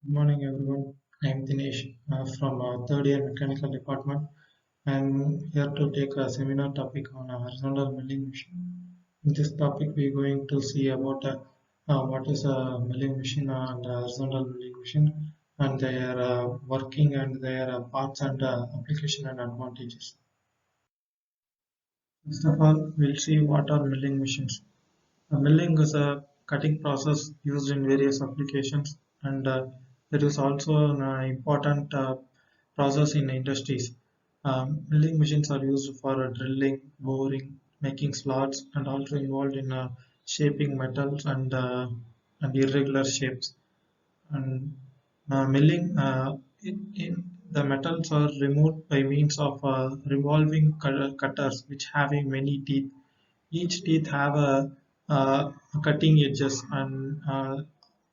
Good morning, everyone. I'm Dinesh from third year mechanical department. I'm here to take a seminar topic on horizontal milling machine. In this topic, we're going to see about what is a milling machine and horizontal milling machine and their working and their parts and application and advantages. First of all, we'll see what are milling machines. Milling is a cutting process used in various applications, and it is also an important process in industries. Milling machines are used for drilling, boring, making slots, and also involved in shaping metals and irregular shapes. And milling, the metals are removed by means of revolving cutters, which having many teeth. Each teeth have cutting edges, and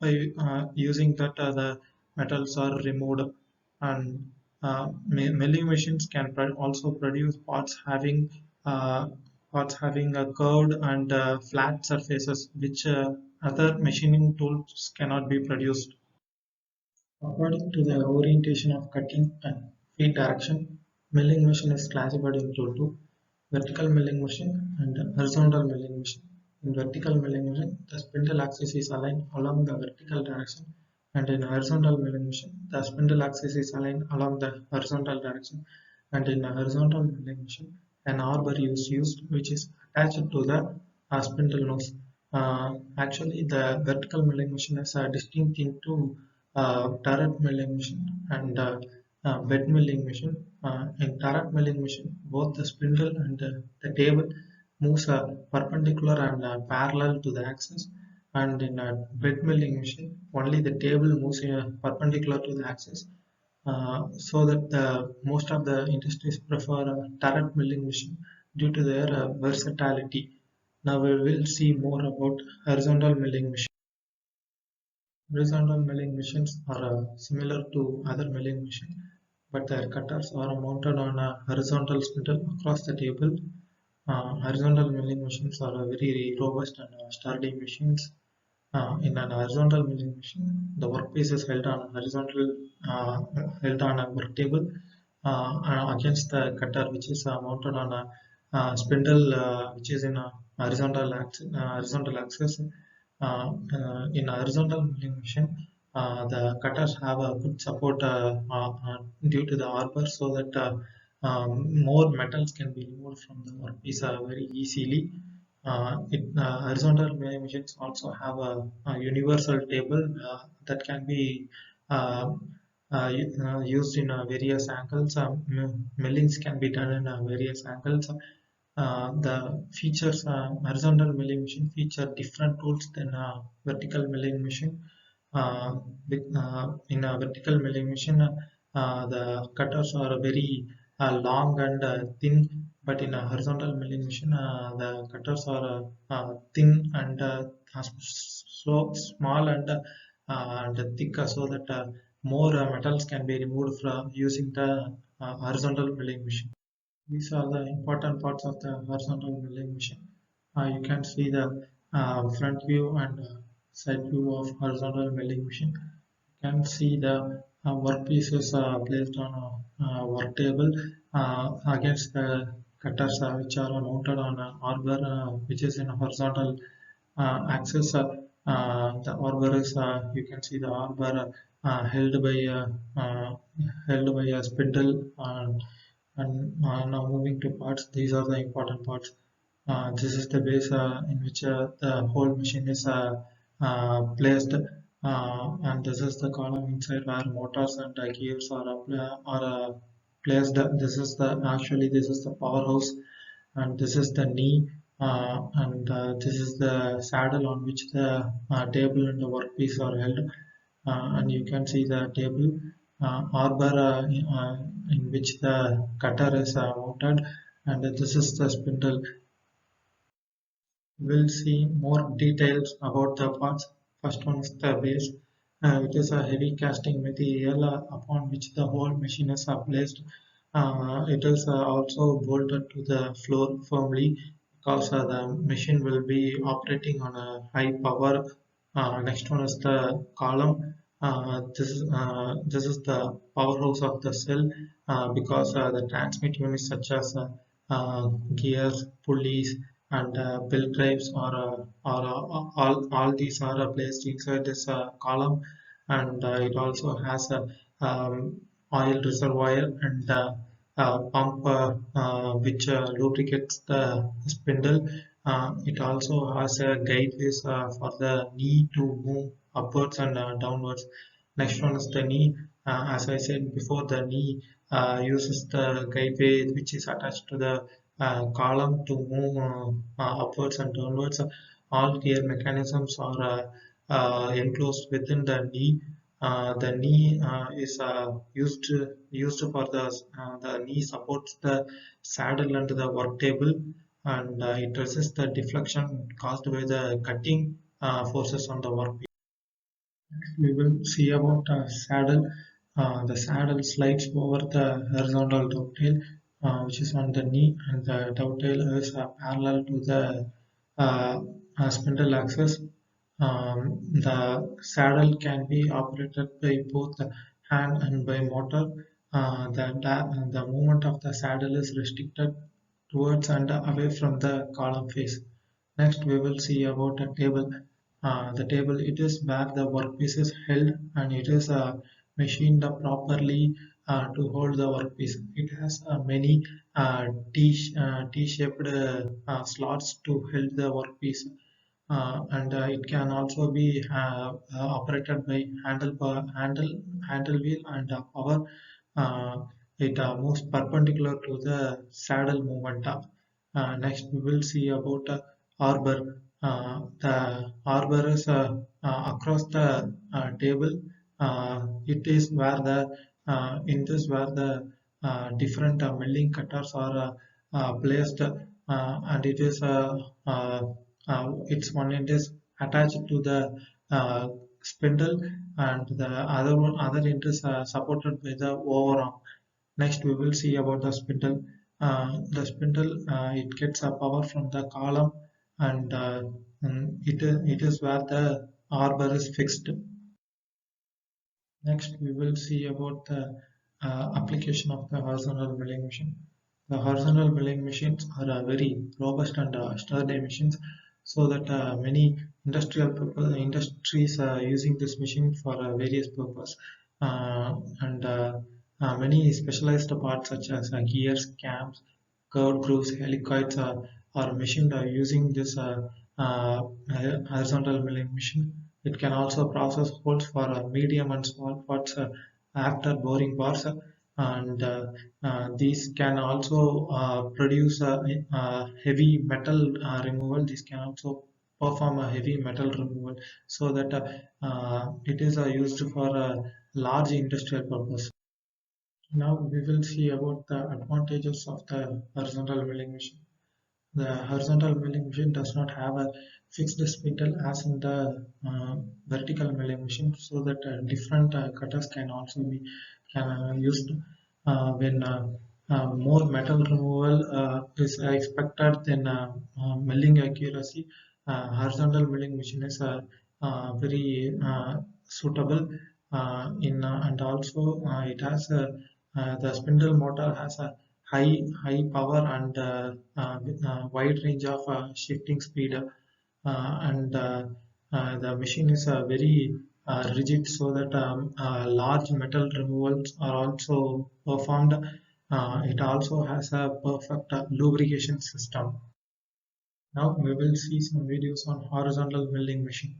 by using that, the metals are removed. And milling machines can also produce uh, parts having a curved and flat surfaces, which other machining tools cannot be produced. According to the orientation of cutting and feed direction, milling machine is classified into two: vertical milling machine and horizontal milling machine. In vertical milling machine, the spindle axis is aligned along the vertical direction, and in horizontal milling machine, the spindle axis is aligned along the horizontal direction. And in a horizontal milling machine, an arbor is used which is attached to the spindle nose. Actually, the vertical milling machine is distinct into turret milling machine and bed milling machine. In turret milling machine, both the spindle and the table moves perpendicular and parallel to the axis. And in a bed milling machine, only the table moves perpendicular to the axis. So that most of the industries prefer a turret milling machine due to their versatility. Now we will see more about horizontal milling machine. Horizontal milling machines are similar to other milling machines, but their cutters are mounted on a horizontal spindle across the table. Horizontal milling machines are very robust and sturdy machines. In an horizontal milling machine, the workpiece is uh, held on a work table against the cutter, which is mounted on a spindle, which is in a horizontal axis. In a horizontal milling machine, the cutters have a good support due to the arbor, so that more metals can be removed from the workpiece very easily. Horizontal milling machines also have a universal table that can be uh, used in various angles. Millings can be done in various angles. The features horizontal milling machine feature different tools than vertical milling machine. Uh, in a vertical milling machine, the cutters are very long and thin, but in a horizontal milling machine, the cutters are thin and small and thicker, so that more metals can be removed from using the horizontal milling machine. These are the important parts of the horizontal milling machine. You can see the front view and side view of horizontal milling machine. You can see the workpieces placed on a work table against the cutters, which are mounted on an arbor, which is in a horizontal axis. The arbor is, you can see the arbor held by a spindle. And now moving to parts, these are the important parts. This is the base in which the whole machine is placed, and this is the column inside where motors and gears are placed. This is the powerhouse, and this is the knee, and this is the saddle on which the table and the workpiece are held. And you can see the table arbor in which the cutter is mounted, and this is the spindle. We'll see more details about the parts. First one is the base. It is a heavy casting material upon which the whole machine is placed. It is also bolted to the floor firmly, because the machine will be operating on a high power. Next one is the column. This is the powerhouse of the cell because the transmit units such as gears, pulleys, and belt drives all these are placed inside this column, and it also has a oil reservoir and pump which lubricates the spindle. It also has a guideways for the knee to move upwards and downwards. Next one is the knee. As I said before, the knee uses the guideway which is attached to the column to move upwards and downwards. All gear mechanisms are enclosed within the knee. The knee is used for the knee supports the saddle and the work table, and it resists the deflection caused by the cutting forces on the workpiece. We will see about a saddle. The saddle slides over the horizontal dovetail, which is on the knee, and the dovetail is parallel to the spindle axis. The saddle can be operated by both the hand and by motor. The movement of the saddle is restricted towards and away from the column face. Next, we will see about a table. The table, it is where the workpiece is held, and it is machined properly to hold the workpiece. It has many T-shaped slots to hold the workpiece, and it can also be operated by handle wheel and power. It moves perpendicular to the saddle movement. Next, we will see about arbor. The arbor is across the table. It is where the in this where the different milling cutters are placed, and it is its one end is attached to the spindle, and the other end is supported by the overarm. Next, we will see about the spindle. The spindle, it gets a power from the column, and it is where the arbor is fixed. Next, we will see about the application of the horizontal milling machine. The horizontal milling machines are very robust and sturdy machines, so that many industries are using this machine for various purposes. And Many specialized parts such as gears, cams, curved grooves, helicoids are machined using this horizontal milling machine. It can also process holes for medium and small parts after boring bars, and these can also produce heavy metal removal. This can also perform a heavy metal removal, so that it is used for large industrial purpose. Now we will see about the advantages of the horizontal milling machine. The horizontal milling machine does not have a fixed spindle as in the vertical milling machine, so that different cutters can also be used when more metal removal is expected than milling accuracy. Horizontal milling machine is very suitable and also it has the spindle motor has a high power and wide range of shifting speed, and the machine is very rigid, so that large metal removals are also performed. It also has a perfect lubrication system. Now we will see some videos on horizontal milling machine.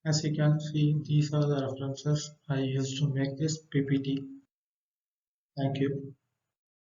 As you can see, these are the references I used to make this PPT. Thank you.